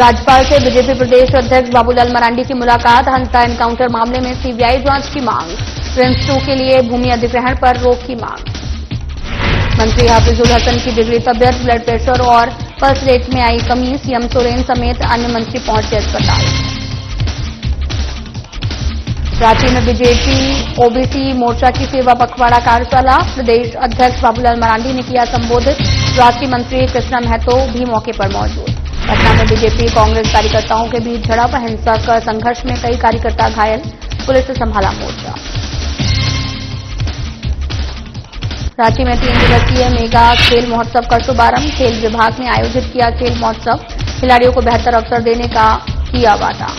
राज्यपाल से बीजेपी प्रदेश अध्यक्ष बाबूलाल मरांडी की मुलाकात। हंसा एनकाउंटर मामले में सीबीआई जांच की मांग। रिम्स 2 के लिए भूमि अधिग्रहण पर रोक की मांग। मंत्री हाफिजुल हसन की बिगड़ी तबियत, ब्लड प्रेशर और पल्स रेट में आई कमी। सीएम सोरेन समेत अन्य मंत्री पहुंचे अस्पताल। रांची में बीजेपी ओबीसी मोर्चा की सेवा पखवाड़ा कार्यशाला। प्रदेश अध्यक्ष बाबूलाल मरांडी ने किया संबोधित। राष्ट्रीय मंत्री कृष्णा महतो भी मौके पर मौजूद। पटना में बीजेपी कांग्रेस कार्यकर्ताओं के बीच झड़प, हिंसक संघर्ष में कई कार्यकर्ता घायल, पुलिस ने संभाला मोर्चा। रांची में 3 दिवसीय मेगा खेल महोत्सव का शुभारंभ। खेल विभाग ने आयोजित किया खेल महोत्सव, खिलाड़ियों को बेहतर अवसर देने का किया वादा।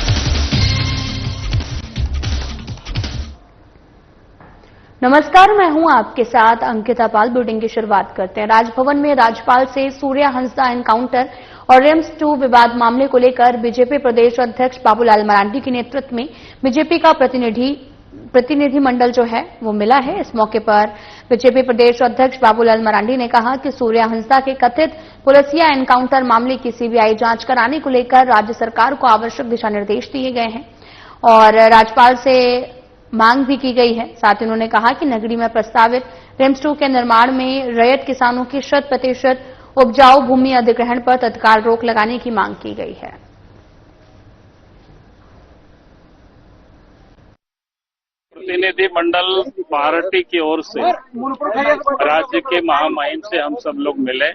नमस्कार, मैं हूं आपके साथ अंकिता पाल। बुलेटिन की शुरुआत करते हैं। राजभवन में राज्यपाल से सूर्या हंसा एनकाउंटर और रिम्स 2 विवाद मामले को लेकर बीजेपी प्रदेश अध्यक्ष बाबूलाल मरांडी के नेतृत्व में बीजेपी का प्रतिनिधि मंडल जो है वो मिला है। इस मौके पर बीजेपी प्रदेश अध्यक्ष बाबूलाल मरांडी ने कहा कि सूर्या हंसा के कथित पुलिसिया एनकाउंटर मामले की सीबीआई जांच कराने को लेकर राज्य सरकार को आवश्यक दिशा निर्देश दिए गए हैं और राज्यपाल से मांग भी की गई है। साथ ही उन्होंने कहा कि नगरी में प्रस्तावित रिम्स 2 के निर्माण में रैयत किसानों की 100% उपजाऊ भूमि अधिग्रहण पर तत्काल रोक लगाने की मांग की गई है। प्रतिनिधि मंडल पार्टी की ओर से राज्य के महामहिम से हम सब लोग मिले।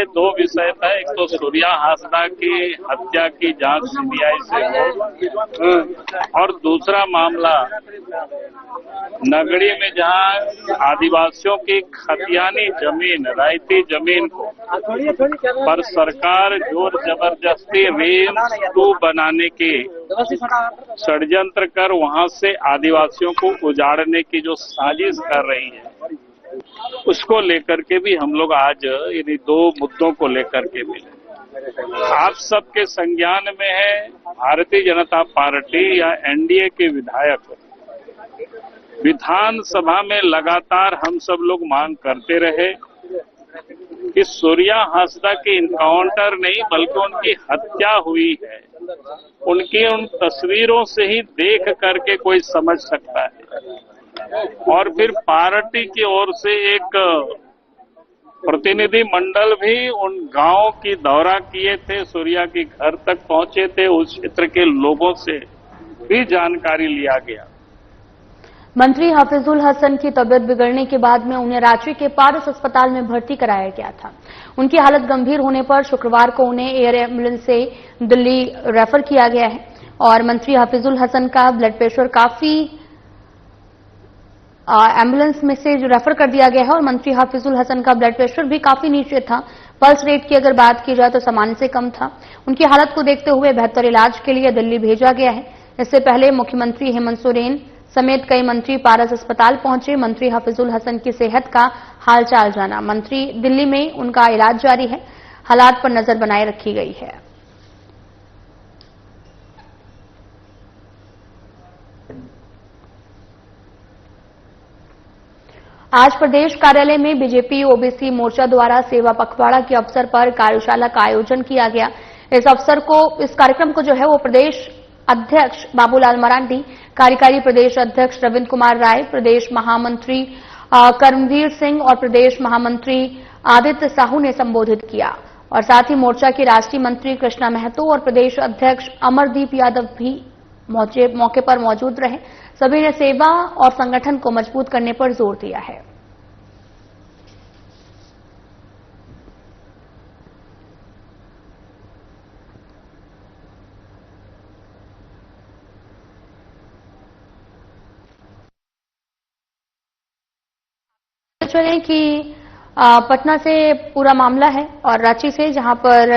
दो विषय था। एक तो सूर्या हांसदा की हत्या की जांच सीबीआई से हो और दूसरा मामला नगरी में जहां आदिवासियों की खतियानी जमीन, रायती जमीन को पर सरकार जोर जबरदस्ती रिम्स 2 बनाने की षड्यंत्र कर वहां से आदिवासियों को उजाड़ने की जो साजिश कर रही है, उसको लेकर के भी हम लोग आज इन्हीं 2 मुद्दों को लेकर के मिले। आप सबके संज्ञान में है, भारतीय जनता पार्टी या एनडीए के विधायक विधानसभा में लगातार हम सब लोग मांग करते रहे कि सूर्या हांसदा की इनकाउंटर नहीं बल्कि उनकी हत्या हुई है। उनकी उन तस्वीरों से ही देख करके कोई समझ सकता है। और फिर पार्टी की ओर से एक प्रतिनिधि मंडल भी उन गांवों की दौरा किए थे, सूर्या के घर तक पहुंचे थे, उस क्षेत्र के लोगों से भी जानकारी लिया गया। मंत्री हाफिजुल हसन की तबियत बिगड़ने के बाद में उन्हें रांची के पारस अस्पताल में भर्ती कराया गया था। उनकी हालत गंभीर होने पर शुक्रवार को उन्हें एयर एम्बुलेंस से दिल्ली रेफर किया गया है और मंत्री हाफिजुल हसन का ब्लड प्रेशर काफी एम्बुलेंस में से रेफर कर दिया गया है और मंत्री हाफिजुल हसन का ब्लड प्रेशर भी काफी नीचे था। पल्स रेट की अगर बात की जाए तो सामान्य से कम था। उनकी हालत को देखते हुए बेहतर इलाज के लिए दिल्ली भेजा गया है। इससे पहले मुख्यमंत्री हेमंत सोरेन समेत कई मंत्री पारस अस्पताल पहुंचे। मंत्री हाफिजुल हसन की सेहत का हालचाल जाना। मंत्री दिल्ली में उनका इलाज जारी है। हालात पर नजर बनाए रखी गई है। आज प्रदेश कार्यालय में बीजेपी ओबीसी मोर्चा द्वारा सेवा पखवाड़ा के अवसर पर कार्यशाला का आयोजन किया गया। इस कार्यक्रम को जो है वो प्रदेश अध्यक्ष बाबूलाल मरांडी, कार्यकारी प्रदेश अध्यक्ष रविंद्र कुमार राय, प्रदेश महामंत्री कर्मवीर सिंह और प्रदेश महामंत्री आदित्य साहू ने संबोधित किया और साथ ही मोर्चा के राष्ट्रीय मंत्री कृष्णा महतो और प्रदेश अध्यक्ष अमरदीप यादव भी मौके पर मौजूद रहे। सभी ने सेवा और संगठन को मजबूत करने पर जोर दिया है। चलें कि पटना से पूरा मामला है और रांची से, जहां पर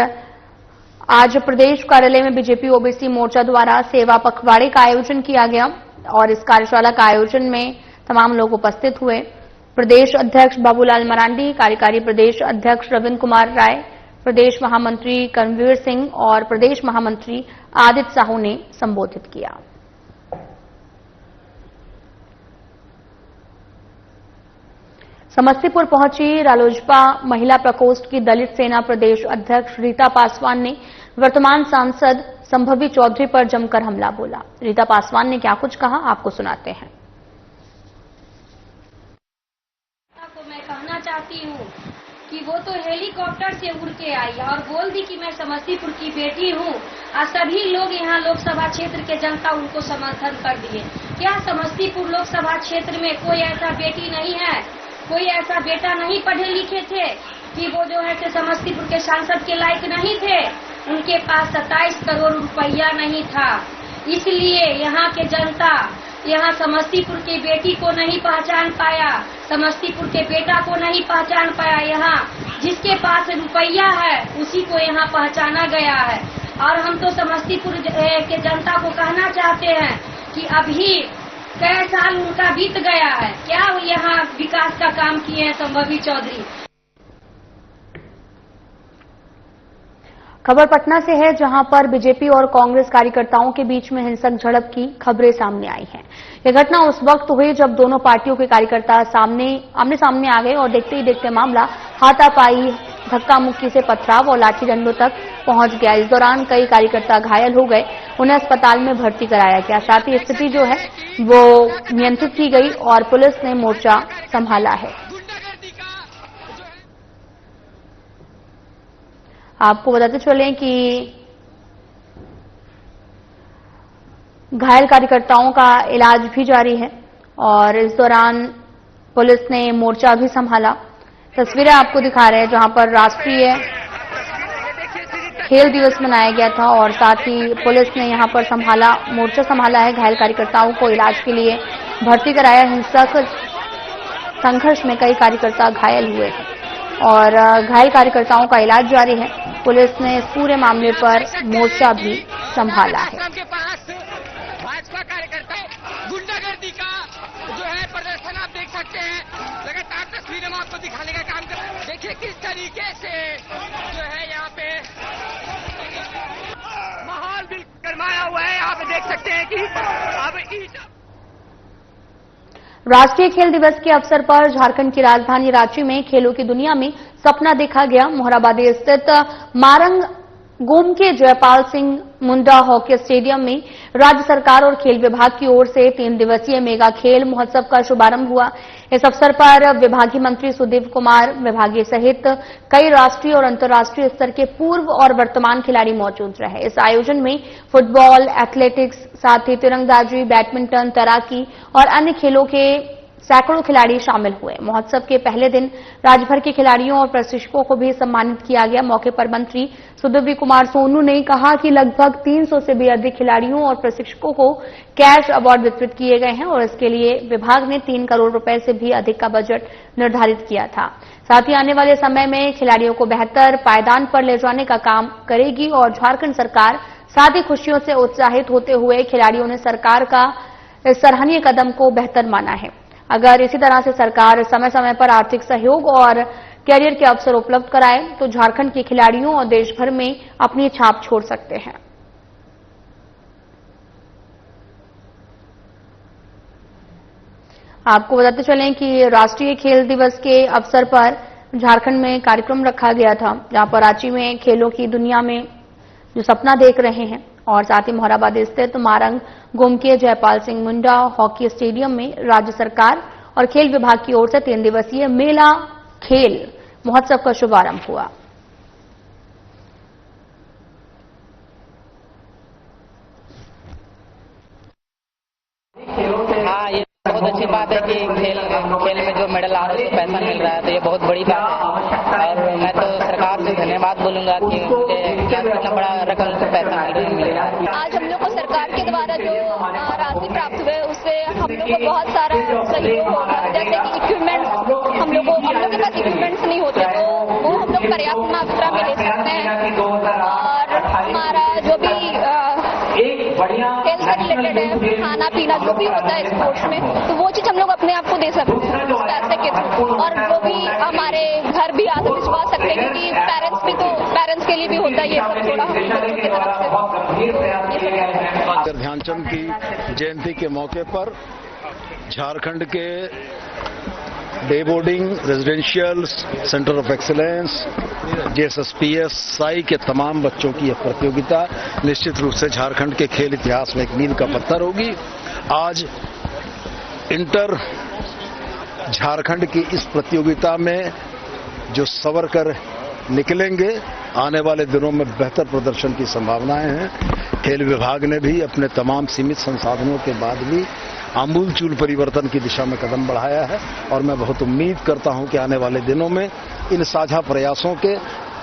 आज प्रदेश कार्यालय में बीजेपी ओबीसी मोर्चा द्वारा सेवा पखवाड़े का आयोजन किया गया और इस कार्यशाला का आयोजन में तमाम लोग उपस्थित हुए। प्रदेश अध्यक्ष बाबूलाल मरांडी, कार्यकारी प्रदेश अध्यक्ष रविंद्र कुमार राय, प्रदेश महामंत्री कर्मवीर सिंह और प्रदेश महामंत्री आदित्य साहू ने संबोधित किया। समस्तीपुर पहुंची रालोजपा महिला प्रकोष्ठ की दलित सेना प्रदेश अध्यक्ष रीता पासवान ने वर्तमान सांसद संभवी चौधरी पर जमकर हमला बोला। रीता पासवान ने क्या कुछ कहा, आपको सुनाते हैं। मैं कहना चाहती हूँ कि वो तो हेलीकॉप्टर से उड़ के आई और बोल दी कि मैं समस्तीपुर की बेटी हूँ और सभी लोग यहाँ लोकसभा क्षेत्र के जनता उनको समर्थन कर दिए। क्या समस्तीपुर लोकसभा क्षेत्र में कोई ऐसा बेटी नहीं है, कोई ऐसा बेटा नहीं पढ़े लिखे थे कि वो जो है समस्तीपुर के सांसद के लायक नहीं थे? उनके पास 27 करोड़ रुपया नहीं था, इसलिए यहाँ के जनता यहाँ समस्तीपुर की बेटी को नहीं पहचान पाया, समस्तीपुर के बेटा को नहीं पहचान पाया। यहाँ जिसके पास रुपया है उसी को यहाँ पहचाना गया है। और हम तो समस्तीपुर के जनता को कहना चाहते हैं कि अभी कई साल उनका बीत गया है, क्या यहाँ विकास का काम किए हैं संभवी चौधरी? खबर पटना से है, जहां पर बीजेपी और कांग्रेस कार्यकर्ताओं के बीच में हिंसक झड़प की खबरें सामने आई हैं। यह घटना उस वक्त हुई जब दोनों पार्टियों के कार्यकर्ता आमने सामने आ गए और देखते ही देखते मामला हाथापाई, धक्का मुक्की से पथराव और लाठी डंडों तक पहुंच गया। इस दौरान कई कार्यकर्ता घायल हो गए, उन्हें अस्पताल में भर्ती कराया गया। साथ ही स्थिति जो है वो नियंत्रित की गई और पुलिस ने मोर्चा संभाला है। आपको बताते चलें कि घायल कार्यकर्ताओं का इलाज भी जारी है और इस दौरान पुलिस ने मोर्चा भी संभाला। तस्वीरें आपको दिखा रहे हैं जहां पर राष्ट्रीय खेल दिवस मनाया गया था और साथ ही पुलिस ने यहां पर मोर्चा संभाला है। घायल कार्यकर्ताओं को इलाज के लिए भर्ती कराया। हिंसक संघर्ष में कई कार्यकर्ता घायल हुए हैं और घायल कार्यकर्ताओं का इलाज जारी है। पुलिस ने इस पूरे मामले पर मोर्चा भी संभाला है। भाजपा कार्यकर्ता गुंडागर्दी का जो है प्रदर्शन आप देख सकते हैं। लगातार तस्वीरें हम आपको दिखाने का काम कर रहे हैं। देखिए किस तरीके से जो है यहाँ पे माहौल भी गरमाया हुआ है। यहाँ पे देख सकते हैं कि अब राष्ट्रीय खेल दिवस के अवसर पर झारखंड की राजधानी रांची में खेलों की दुनिया में सपना देखा गया। मोहराबादी स्थित मारंग गोमके जयपाल सिंह मुंडा हॉकी स्टेडियम में राज्य सरकार और खेल विभाग की ओर से 3 दिवसीय मेगा खेल महोत्सव का शुभारंभ हुआ। इस अवसर पर विभागीय मंत्री सुदेव कुमार विभागीय सहित कई राष्ट्रीय और अंतर्राष्ट्रीय स्तर के पूर्व और वर्तमान खिलाड़ी मौजूद रहे। इस आयोजन में फुटबॉल, एथलेटिक्स, साथ ही तिरंदाजी, बैडमिंटन, तैराकी और अन्य खेलों के सैकड़ों खिलाड़ी शामिल हुए। महोत्सव के पहले दिन राज्य भर के खिलाड़ियों और प्रशिक्षकों को भी सम्मानित किया गया। मौके पर मंत्री सुदेव कुमार सोनू ने कहा कि लगभग 300 से भी अधिक खिलाड़ियों और प्रशिक्षकों को कैश अवार्ड वितरित किए गए हैं और इसके लिए विभाग ने 3 करोड़ रुपए से भी अधिक का बजट निर्धारित किया था। साथ ही आने वाले समय में खिलाड़ियों को बेहतर पायदान पर ले जाने का काम करेगी और झारखंड सरकार साथ ही खुशियों से उत्साहित होते हुए खिलाड़ियों ने सरकार का इस सराहनीय कदम को बेहतर माना है। अगर इसी तरह से सरकार समय समय पर आर्थिक सहयोग और कैरियर के अवसर उपलब्ध कराए तो झारखंड के खिलाड़ियों और देश भर में अपनी छाप छोड़ सकते हैं। आपको बताते चलें कि राष्ट्रीय खेल दिवस के अवसर पर झारखंड में कार्यक्रम रखा गया था, जहां पर रांची में खेलों की दुनिया में जो सपना देख रहे हैं और साथ ही मोहराबादी स्थित मारंग गोमके जयपाल सिंह मुंडा हॉकी स्टेडियम में राज्य सरकार और खेल विभाग की ओर से 3 दिवसीय मेला खेल महोत्सव का शुभारंभ हुआ। हाँ, ये बहुत अच्छी बात है कि खेल में जो मेडल आ रहा है उसको पैसा मिल रहा है, तो ये बहुत बड़ी बात है। और मैं तो सरकार से धन्यवाद बोलूंगा कि मुझे इतना बड़ा रकम से पैसा मिल रहा है। आज हम लोग को सरकार के द्वारा जो राशि प्राप्त हुए उससे हम लोग को बहुत सारा सहयोग होगा। जैसे कि इक्विपमेंट्स हम लोग के पास इक्विपमेंट्स नहीं होते तो वो हम लोग पर्याप्त मात्रा में ले सकते हैं और हमारा जो भी हेल्थ से रिलेटेड है, खाना पीना जो भी होता है स्पोर्ट्स में, तो वो चीज हम लोग अपने आप को दे सकते हैं उस पैसे के थ्रू। और जो भी हमारे घर भी आत्मविश्वास सकते हैं क्योंकि पेरेंट्स के लिए भी होता है ये सब थोड़ा बच्चों की तरफ से। ध्यानचंद की जयंती के मौके पर झारखंड के day boarding, residential, centre of excellence, JSSPS, Sai के तमाम बच्चों की यह प्रतियोगिता निश्चित रूप से झारखंड के खेल इतिहास में एक मील का पत्थर होगी। आज इंटर झारखंड की इस प्रतियोगिता में जो सवर कर निकलेंगे, आने वाले दिनों में बेहतर प्रदर्शन की संभावनाएं हैं। खेल विभाग ने भी अपने तमाम सीमित संसाधनों के बाद भी आमूलचूल परिवर्तन की दिशा में कदम बढ़ाया है और मैं बहुत उम्मीद करता हूं कि आने वाले दिनों में इन साझा प्रयासों के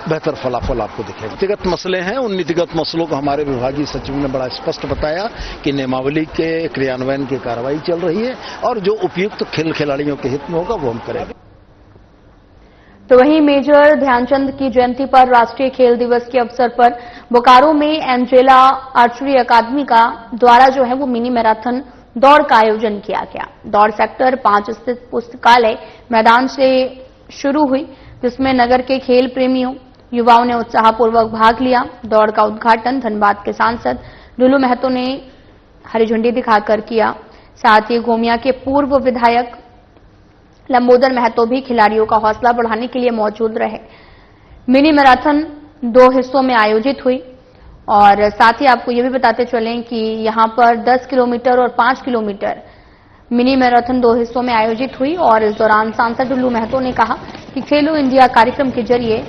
बेहतर फलाफल आपको दिखेगा। नीतिगत मसले हैं, उन नीतिगत मसलों को हमारे विभागीय सचिव ने बड़ा स्पष्ट बताया कि नियमावली के क्रियान्वयन की कार्रवाई चल रही है और जो उपयुक्त खेल खिलाड़ियों के हित में होगा वो हम करेंगे। तो वहीं मेजर ध्यानचंद की जयंती पर राष्ट्रीय खेल दिवस के अवसर पर बोकारो में एंजेला आर्चरी अकादमी का द्वारा जो है वो मिनी मैराथन दौड़ का आयोजन किया गया। दौड़ सेक्टर 5 स्थित पुस्तकालय मैदान से शुरू हुई, जिसमें नगर के खेल प्रेमियों युवाओं ने उत्साहपूर्वक भाग लिया। दौड़ का उद्घाटन धनबाद के सांसद लुलू महतो ने हरी झंडी दिखाकर किया। साथ ही गोमिया के पूर्व विधायक लंबोदर महतो भी खिलाड़ियों का हौसला बढ़ाने के लिए मौजूद रहे। मिनी मैराथन 2 हिस्सों में आयोजित हुई और साथ ही आपको ये भी बताते चलें कि यहां पर 10 किलोमीटर और 5 किलोमीटर मिनी मैराथन 2 हिस्सों में आयोजित हुई और इस दौरान सांसद लुल्लू महतो ने कहा कि खेलो इंडिया कार्यक्रम के जरिए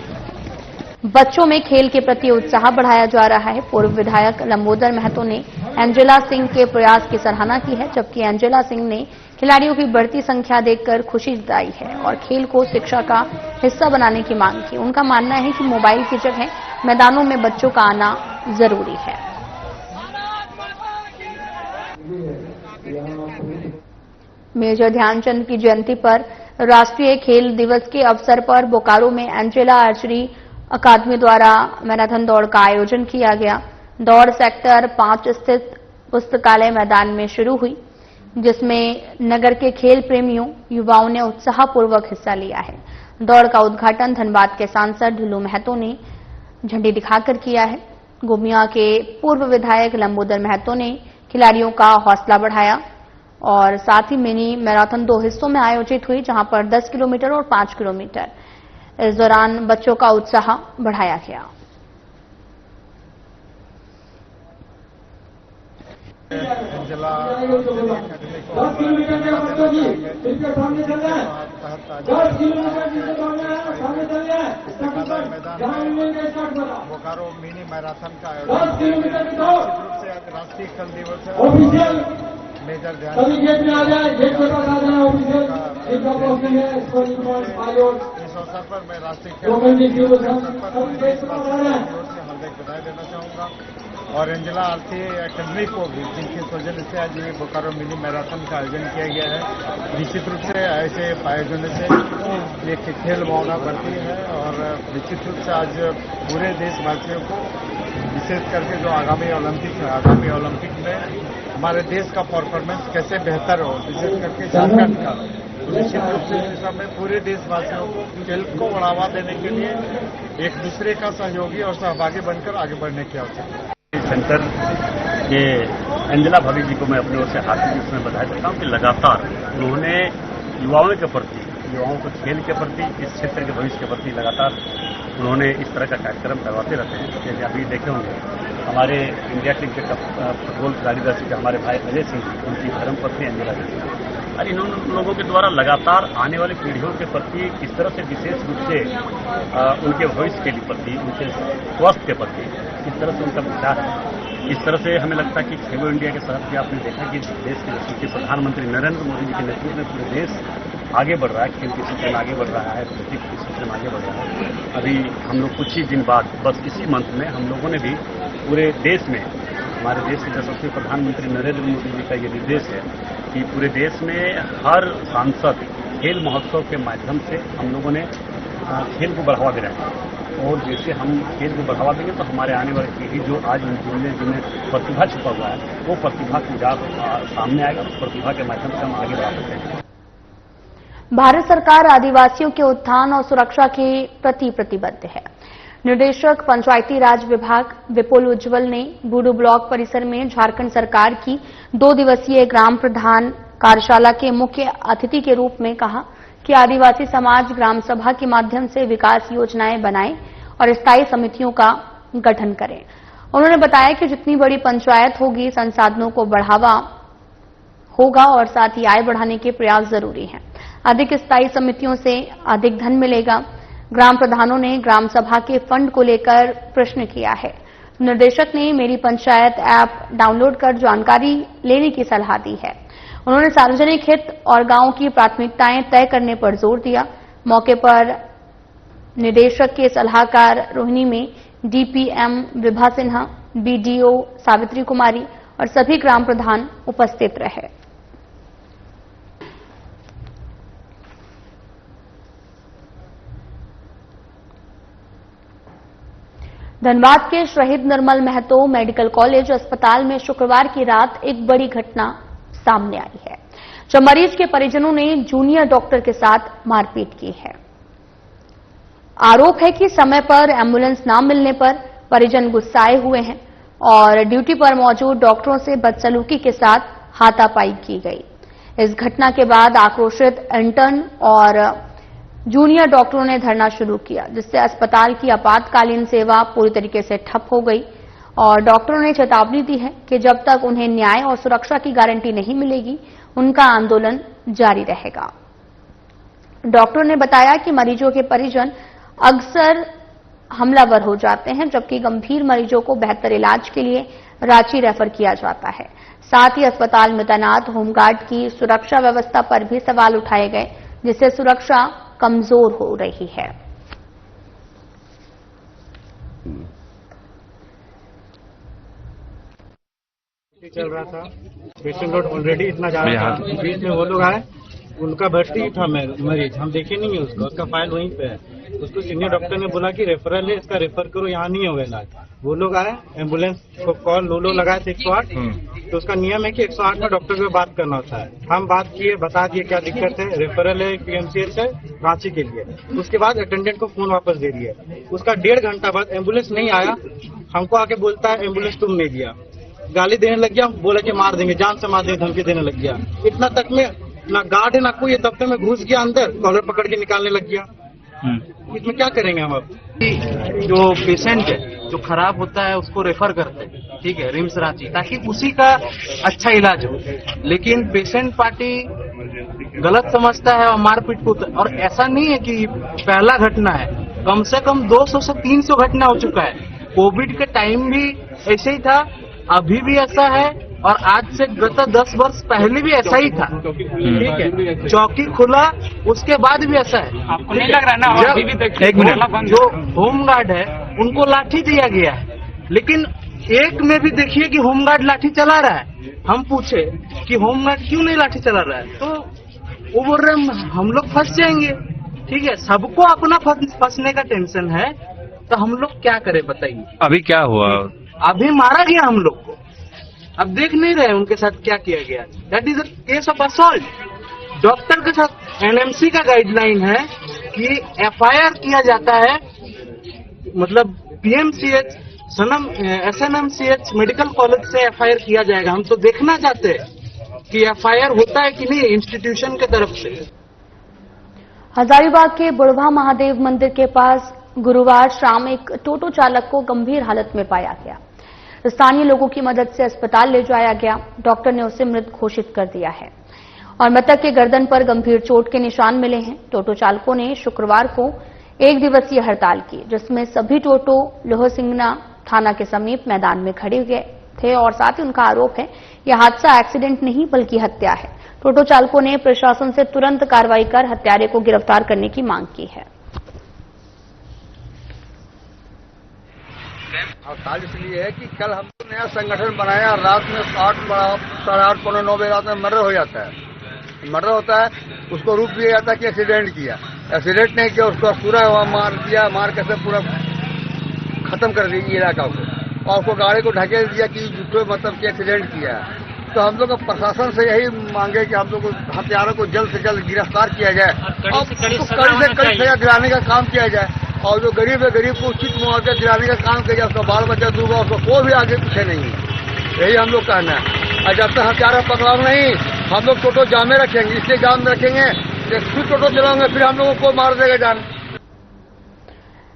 बच्चों में खेल के प्रति उत्साह बढ़ाया जा रहा है। पूर्व विधायक लंबोदर महतो ने एंजेला सिंह के प्रयास की सराहना की है, जबकि एंजेला सिंह ने खिलाड़ियों की बढ़ती संख्या देखकर खुशी जताई है और खेल को शिक्षा का हिस्सा बनाने की मांग की। उनका मानना है कि मोबाइल की जगह मैदानों में बच्चों का आना जरूरी है। मेजर ध्यानचंद की जयंती पर राष्ट्रीय खेल दिवस के अवसर पर बोकारो में एंजेला आर्चरी अकादमी द्वारा मैराथन दौड़ का आयोजन किया गया। दौड़ सेक्टर 5 स्थित पुस्तकालय मैदान में शुरू हुई, जिसमें नगर के खेल प्रेमियों युवाओं ने उत्साहपूर्वक हिस्सा लिया है। दौड़ का उद्घाटन धनबाद के सांसद लुल्लू महतो ने झंडी दिखाकर किया है। गोमिया के पूर्व विधायक लंबोदर महतो ने खिलाड़ियों का हौसला बढ़ाया और साथ ही मिनी मैराथन 2 हिस्सों में आयोजित हुई, जहां पर 10 किलोमीटर और 5 किलोमीटर। इस दौरान बच्चों का उत्साह बढ़ाया गया। बोकारो मिनी मैराथन का आयोजन राष्ट्रीय खेल दिवस है। मेजर ध्यानचंद इस अवसर पर मैं राष्ट्रीय खेल हार्दिक बधाई देना चाहूँगा और एंजेला आर्चरी अकादमी को भी, जिनके सौजन्य से आज ये बोकारो मिनी मैराथन का आयोजन किया गया है। निश्चित रूप से ऐसे आयोजन से एक खेल भावना बढ़ती है और निश्चित रूप से आज पूरे देशवासियों को, विशेष करके जो आगामी ओलंपिक में हमारे देश का परफॉर्मेंस कैसे बेहतर हो, विशेष करके झारखंड का, तो निश्चित रूप से इस दिशा में पूरे देशवासियों को खेल को बढ़ावा देने के लिए एक दूसरे का सहयोगी और सहभागी बनकर आगे बढ़ने की आवश्यकता है। सेंटर के एंजेला भाभी जी को मैं अपनी ओर से हार्दिक इसमें बधाई देता हूँ कि लगातार उन्होंने युवाओं के प्रति, युवाओं को खेल के प्रति, इस क्षेत्र के भविष्य के प्रति लगातार उन्होंने इस तरह का कार्यक्रम करवाते रहते हैं। जैसे अभी देखे होंगे हमारे इंडिया टीम के फुटबॉल खिलाड़ी रह हमारे भाई अजय सिंह, उनकी धर्मपत्नी अंजना सिंह, और इन लोगों के द्वारा लगातार आने वाली पीढ़ियों के प्रति किस तरह से विशेष रूप से उनके भविष्य के प्रति, उनके स्वास्थ्य के प्रति किस तरह से उनका विचार है। इस तरह से हमें लगता है कि खेलो इंडिया के साथ भी आपने देखा कि देश के प्रधानमंत्री नरेंद्र मोदी जी के नेतृत्व में पूरे देश आगे बढ़ रहा है, खेल के क्षेत्र में आगे बढ़ रहा है, प्रकृति के क्षेत्र में आगे बढ़ रहा है। अभी हम लोग कुछ ही दिन बाद, बस इसी मंथ में हम लोगों ने भी पूरे देश में, हमारे देश के यशस्वी प्रधानमंत्री नरेंद्र मोदी जी का ये निर्देश है कि पूरे देश में हर सांसद खेल महोत्सव के माध्यम से हम लोगों ने खेल को बढ़ावा देना है। और जैसे हम खेल को बढ़ावा देंगे तो हमारे आने वाली पीढ़ी जो आज जिनमें प्रतिभा छुपा हुआ है, वो प्रतिभा की सामने आएगा। उस प्रतिभा के माध्यम से हम आगे बढ़ा सकते हैं। भारत सरकार आदिवासियों के उत्थान और सुरक्षा के प्रति प्रतिबद्ध है। निदेशक पंचायती राज विभाग विपुल उज्ज्वल ने बूडू ब्लॉक परिसर में झारखंड सरकार की 2 दिवसीय ग्राम प्रधान कार्यशाला के मुख्य अतिथि के रूप में कहा कि आदिवासी समाज ग्राम सभा के माध्यम से विकास योजनाएं बनाए और स्थायी समितियों का गठन करें। उन्होंने बताया कि जितनी बड़ी पंचायत होगी, संसाधनों को बढ़ावा होगा और साथ ही आय बढ़ाने के प्रयास जरूरी हैं। अधिक स्थायी समितियों से अधिक धन मिलेगा। ग्राम प्रधानों ने ग्राम सभा के फंड को लेकर प्रश्न किया है। निर्देशक ने मेरी पंचायत ऐप डाउनलोड कर जानकारी लेने की सलाह दी है। उन्होंने सार्वजनिक हित और गांव की प्राथमिकताएं तय करने पर जोर दिया। मौके पर निदेशक के सलाहकार रोहिणी में डीपीएम विभा सिन्हा, बीडीओ सावित्री कुमारी और सभी ग्राम प्रधान उपस्थित रहे। धनबाद के शहीद निर्मल महतो मेडिकल कॉलेज अस्पताल में शुक्रवार की रात एक बड़ी घटना सामने आई है, जब मरीज के परिजनों ने जूनियर डॉक्टर के साथ मारपीट की है। आरोप है कि समय पर एम्बुलेंस न मिलने पर परिजन गुस्साए हुए हैं और ड्यूटी पर मौजूद डॉक्टरों से बदसलूकी के साथ हाथापाई की गई। इस घटना के बाद आक्रोशित इंटर्न और जूनियर डॉक्टरों ने धरना शुरू किया, जिससे अस्पताल की आपातकालीन सेवा पूरी तरीके से ठप हो गई और डॉक्टरों ने चेतावनी दी है कि जब तक उन्हें न्याय और सुरक्षा की गारंटी नहीं मिलेगी, उनका आंदोलन जारी रहेगा। डॉक्टरों ने बताया कि मरीजों के परिजन अक्सर हमलावर हो जाते हैं, जबकि गंभीर मरीजों को बेहतर इलाज के लिए रांची रेफर किया जाता है। साथ ही अस्पताल में तैनात होमगार्ड की सुरक्षा व्यवस्था पर भी सवाल उठाए गए, जिससे सुरक्षा कमजोर हो रही है। चल रहा था, पेशेंट लोड ऑलरेडी इतना ज्यादा था, बीच में वो लोग आए, उनका भर्ती था मरीज, हम देखे नहीं है उसको, उसका फाइल वहीं पे है। उसको सीनियर डॉक्टर ने बोला कि रेफरल है, इसका रेफर करो, यहाँ नहीं होगा इलाज। वो लोग आए, एम्बुलेंस को कॉल लो लगाए थे 108, तो उसका नियम है कि 108 में डॉक्टर से बात करना होता है। हम बात किए, बता दिए क्या दिक्कत है, रेफरल है पीएमसीएच है रांची के लिए। उसके बाद अटेंडेंट को फोन वापस दे दिया। उसका 1.5 घंटा बाद एम्बुलेंस नहीं आया, हमको आके बोलता है एम्बुलेंस तुम नहीं दिया, गाली देने लग गया, बोला कि मार देंगे, जान से मार देंगे, धमकी देने लग गया। इतना तक में ना गार्ड है ना कोई, तब तक में घुस गया अंदर, कॉलर पकड़ के निकालने लग गया। इसमें क्या करेंगे हम अब? जो पेशेंट है जो खराब होता है उसको रेफर करते हैं, ठीक है, रिम्स रांची, ताकि उसी का अच्छा इलाज हो। लेकिन पेशेंट पार्टी गलत समझता है और मारपीट को, और ऐसा नहीं है कि पहला घटना है, कम से कम 200 से 300 घटना हो चुका है। कोविड के टाइम भी ऐसे ही था, अभी भी ऐसा है, और आज से गत 10 वर्ष पहले भी ऐसा ही था, ठीक है। चौकी खुला उसके बाद भी ऐसा है। आपको नहीं लग रहा ना? अभी भी देखिए, एक मिनट, जो होमगार्ड है उनको लाठी दिया गया है, लेकिन एक में भी देखिए कि होमगार्ड लाठी चला रहा है। हम पूछे कि होमगार्ड क्यों नहीं लाठी चला रहा है, तो वो बोल रहे हम लोग फंस जाएंगे, ठीक है। सबको अपना फंसने का टेंशन है, तो हम लोग क्या करें बताइए। अभी क्या हुआ? अभी मारा गया हम लोग को, अब देख नहीं रहे उनके साथ क्या किया गया। That is a case of assault. Doctor के साथ एनएमसी का गाइडलाइन है कि एफआईआर किया जाता है, मतलब पीएमसीएच एसएनएमसीएच मेडिकल कॉलेज से एफआईआर किया जाएगा। हम तो देखना चाहते हैं कि एफआईआर होता है कि नहीं इंस्टीट्यूशन के तरफ से। हजारीबाग के बुढ़वा महादेव मंदिर के पास गुरुवार शाम एक टोटो चालक को गंभीर हालत में पाया गया। स्थानीय लोगों की मदद से अस्पताल ले जाया गया। डॉक्टर ने उसे मृत घोषित कर दिया है और मृतक के गर्दन पर गंभीर चोट के निशान मिले हैं। टोटो चालकों ने शुक्रवार को 1 दिवसीय हड़ताल की, जिसमें सभी टोटो लोहसिंगना थाना के समीप मैदान में खड़े हुए थे और साथ ही उनका आरोप है यह हादसा एक्सीडेंट नहीं बल्कि हत्या है। टोटो चालकों ने प्रशासन से तुरंत कार्रवाई कर हत्यारे को गिरफ्तार करने की मांग की है। हड़ताल इसलिए है कि कल हम नया संगठन बनाया, रात में 8 साढ़े 8 पौने 9 बजे रात में मर्डर हो जाता है। मर्डर होता है, उसको रूप दिया जाता है कि एक्सीडेंट किया। एक्सीडेंट नहीं किया, उसको पूरा मार दिया, मार कैसे पूरा खत्म कर दिया इलाका को, और उसको गाड़ी को ढकेल दिया कि मतलब कि एक्सीडेंट किया है। तो हम लोग प्रशासन से यही मांगे कि हम लोग हत्यारों को जल्द से जल्द गिरफ्तार किया जाए और कड़ी से कड़ी सजा दिलाने का काम किया जाए, और जो गरीब है गरीब को उचित मुआवजा दिलाने का काम किया जाए। उसका बाल बच्चा दूंगा, उसको कोई भी आगे पीछे नहीं है, यही हम लोग कहना है। और जब तक हत्यारा पकड़ाओ नहीं, हम लोग टोटो जाम में रखेंगे। इसलिए जाम में रखेंगे फिर टोटो चलाएंगे, फिर हम लोगों को मार देगा जान।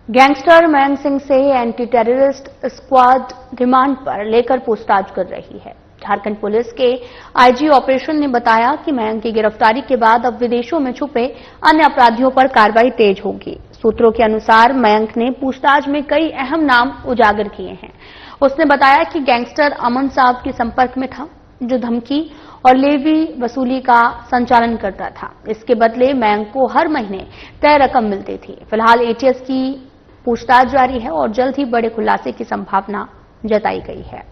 गैंगस्टर मयंक सिंह से एंटी टेररिस्ट स्क्वाड रिमांड पर लेकर पूछताछ कर रही है। झारखंड पुलिस के आईजी ऑपरेशन ने बताया कि मयंक की गिरफ्तारी के बाद अब विदेशों में छुपे अन्य अपराधियों पर कार्रवाई तेज होगी। सूत्रों के अनुसार मयंक ने पूछताछ में कई अहम नाम उजागर किए हैं। उसने बताया कि गैंगस्टर अमन साहब के संपर्क में था, जो धमकी और लेवी वसूली का संचालन करता था। इसके बदले मयंक को हर महीने तय रकम मिलती थी। फिलहाल एटीएस की पूछताछ जारी है और जल्द ही बड़े खुलासे की संभावना जताई गई है।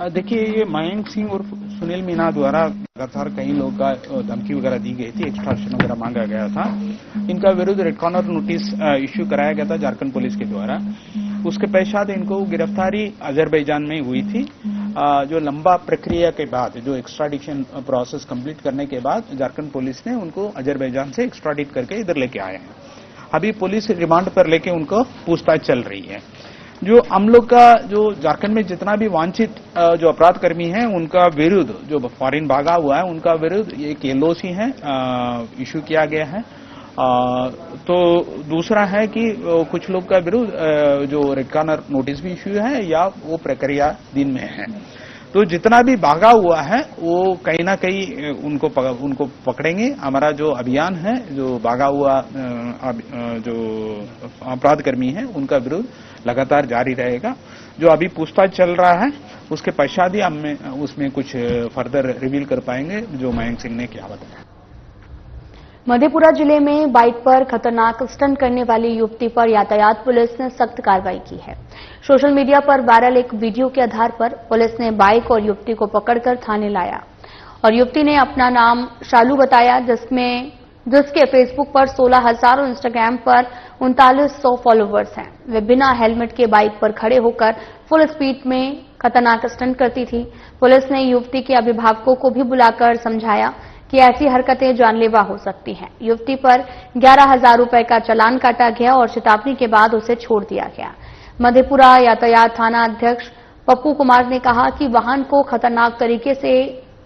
देखिए, ये मयंक सिंह और सुनील मीना द्वारा लगातार कई लोग का धमकी वगैरह दी गई थी, एक्सटॉर्शन वगैरह मांगा गया था। इनका विरुद्ध रेड कॉर्नर नोटिस इश्यू कराया गया था झारखंड पुलिस के द्वारा। उसके पश्चात इनको गिरफ्तारी अजरबैजान में हुई थी। जो लंबा प्रक्रिया के बाद, जो एक्स्ट्राडिशन प्रोसेस कंप्लीट करने के बाद झारखंड पुलिस ने उनको अजरबैजान से एक्स्ट्राडिट करके इधर लेके आए हैं। अभी पुलिस रिमांड पर लेके उनको पूछताछ चल रही है। जो हम लोग का जो झारखंड में जितना भी वांछित जो अपराध कर्मी हैं, उनका विरुद्ध जो फॉरेन भागा हुआ है, उनका विरुद्ध एक एलओसी है इशू किया गया है। तो दूसरा है कि कुछ लोग का विरुद्ध जो रेड कॉर्नर नोटिस भी इशू है या वो प्रक्रिया दिन में है। तो जितना भी भागा हुआ है वो कहीं ना कहीं उनको पकड़ेंगे। हमारा जो अभियान है, जो भागा हुआ जो अपराध कर्मी है, उनका विरुद्ध लगातार जारी रहेगा। जो अभी पूछताछ चल रहा है, उसके पश्चात ही हम उसमें कुछ फर्दर रिवील कर पाएंगे जो मयंक सिंह ने क्या बताया। मधेपुरा जिले में बाइक पर खतरनाक स्टंट करने वाली युवती पर यातायात पुलिस ने सख्त कार्रवाई की है। सोशल मीडिया पर वायरल एक वीडियो के आधार पर पुलिस ने बाइक और युवती को पकड़कर थाने लाया और युवती ने अपना नाम शालू बताया, जिसके फेसबुक पर 16,000 और इंस्टाग्राम पर 3900 फॉलोवर्स हैं। वे बिना हेलमेट के बाइक पर खड़े होकर फुल स्पीड में खतरनाक स्टंट करती थी। पुलिस ने युवती के अभिभावकों को भी बुलाकर समझाया कि ऐसी हरकतें जानलेवा हो सकती हैं। युवती पर 11,000 रुपए का चालान काटा गया और चेतावनी के बाद उसे छोड़ दिया गया। मधेपुरा यातायात थाना अध्यक्ष पप्पू कुमार ने कहा कि वाहन को खतरनाक तरीके से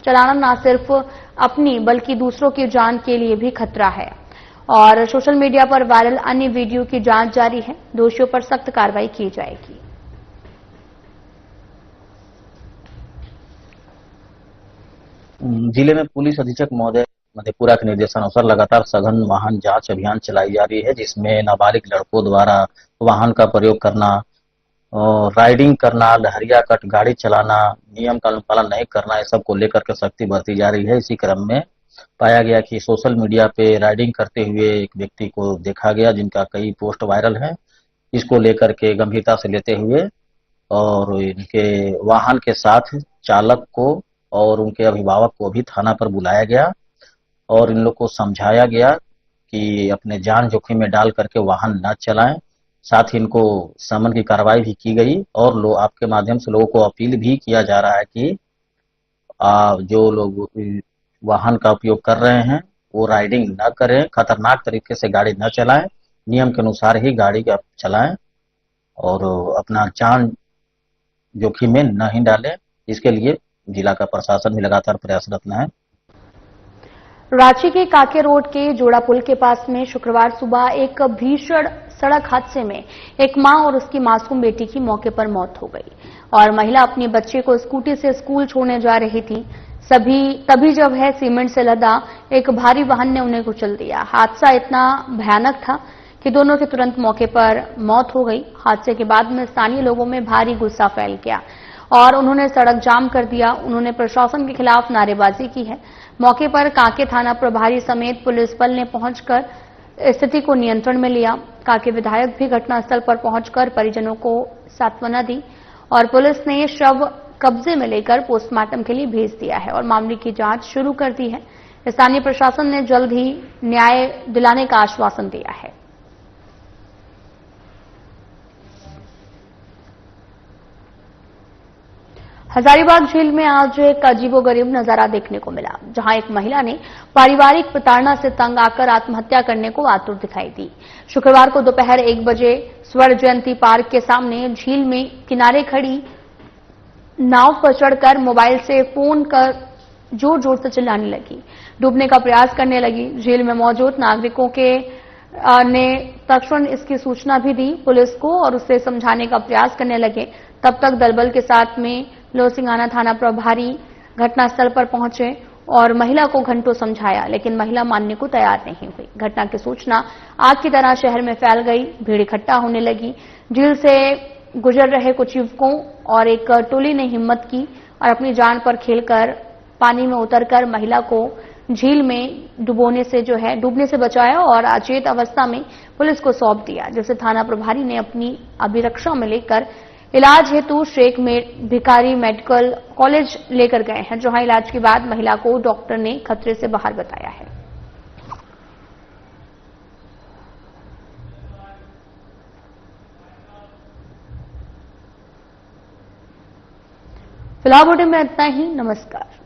चलाना न सिर्फ अपनी बल्कि दूसरों की जान के लिए भी खतरा है और सोशल मीडिया पर वायरल अन्य वीडियो की जांच जारी है। दोषियों पर सख्त कार्रवाई की जाएगी। जिले में पुलिस अधीक्षक महोदय मधेपुरा के निर्देशानुसार लगातार सघन वाहन जांच अभियान चलाई जा रही है, जिसमें नाबालिग लड़कों द्वारा वाहन का प्रयोग करना, राइडिंग करना, लहरिया कट गाड़ी चलाना, नियम कानून पालन नहीं करना, ये सब को लेकर के सख्ती बरती जा रही है। इसी क्रम में पाया गया कि सोशल मीडिया पे राइडिंग करते हुए एक व्यक्ति को देखा गया, जिनका कई पोस्ट वायरल है। इसको लेकर के गंभीरता से लेते हुए और इनके वाहन के साथ चालक को और उनके अभिभावक को भी थाना पर बुलाया गया और इन लोग को समझाया गया कि अपने जान जोखिम में डाल करके वाहन न चलाएं। साथ ही इनको समन की कार्रवाई भी की गई और आपके माध्यम से लोगों को अपील भी किया जा रहा है कि जो लोग वाहन का उपयोग कर रहे हैं वो राइडिंग न करें, खतरनाक तरीके से गाड़ी न चलाएं, नियम के अनुसार ही गाड़ी चलाएं और अपना जान जोखिम में न ही डालें। इसके लिए जिला का प्रशासन भी लगातार प्रयासरत है। रांची के काके रोड के जोड़ा पुल के पास में शुक्रवार सुबह एक भीषण सड़क हादसे में एक मां और उसकी मासूम बेटी की मौके पर मौत हो गई और महिला अपने बच्चे को स्कूटी से स्कूल छोड़ने जा रही थी। तभी जब है सीमेंट से लदा एक भारी वाहन ने उन्हें कुचल दिया। हादसा इतना भयानक था कि दोनों की तुरंत मौके पर मौत हो गई। हादसे के बाद में स्थानीय लोगों में भारी गुस्सा फैल गया और उन्होंने सड़क जाम कर दिया। उन्होंने प्रशासन के खिलाफ नारेबाजी की है। मौके पर कांके थाना प्रभारी समेत पुलिस बल ने पहुंचकर स्थिति को नियंत्रण में लिया। कांके विधायक भी घटनास्थल पर पहुंचकर परिजनों को सांत्वना दी और पुलिस ने शव कब्जे में लेकर पोस्टमार्टम के लिए भेज दिया है और मामले की जांच शुरू कर दी है। स्थानीय प्रशासन ने जल्द ही न्याय दिलाने का आश्वासन दिया है। हजारीबाग झील में आज एक अजीबोगरीब नजारा देखने को मिला, जहां एक महिला ने पारिवारिक प्रताड़ना से तंग आकर आत्महत्या करने को आतुर दिखाई दी। शुक्रवार को दोपहर 1 बजे स्वर्ण जयंती पार्क के सामने झील में किनारे खड़ी नाव पर चढ़कर मोबाइल से फोन कर जोर जोर से चिल्लाने लगी, डूबने का प्रयास करने लगी। झील में मौजूद नागरिकों के ने तत्क्षण इसकी सूचना भी दी पुलिस को और उसे समझाने का प्रयास करने लगे। तब तक दलबल के साथ में लोसिंगाना थाना प्रभारी घटनास्थल पर पहुंचे और महिला को घंटों समझाया, लेकिन महिला मानने को तैयार नहीं हुई। घटना की सूचना आग की तरह शहर में फैल गई, भीड़ इकट्ठा होने लगी। झील से गुजर रहे कुछ युवकों और एक टोली ने हिम्मत की और अपनी जान पर खेलकर पानी में उतरकर महिला को झील में डूबने से बचाया और अचेत अवस्था में पुलिस को सौंप दिया, जिसे थाना प्रभारी ने अपनी अभिरक्षा में लेकर इलाज हेतु शेख भिखारी मेडिकल कॉलेज लेकर गए हैं, जहां इलाज के बाद महिला को डॉक्टर ने खतरे से बाहर बताया है। फिलहाल बुलेटिन में इतना ही। नमस्कार।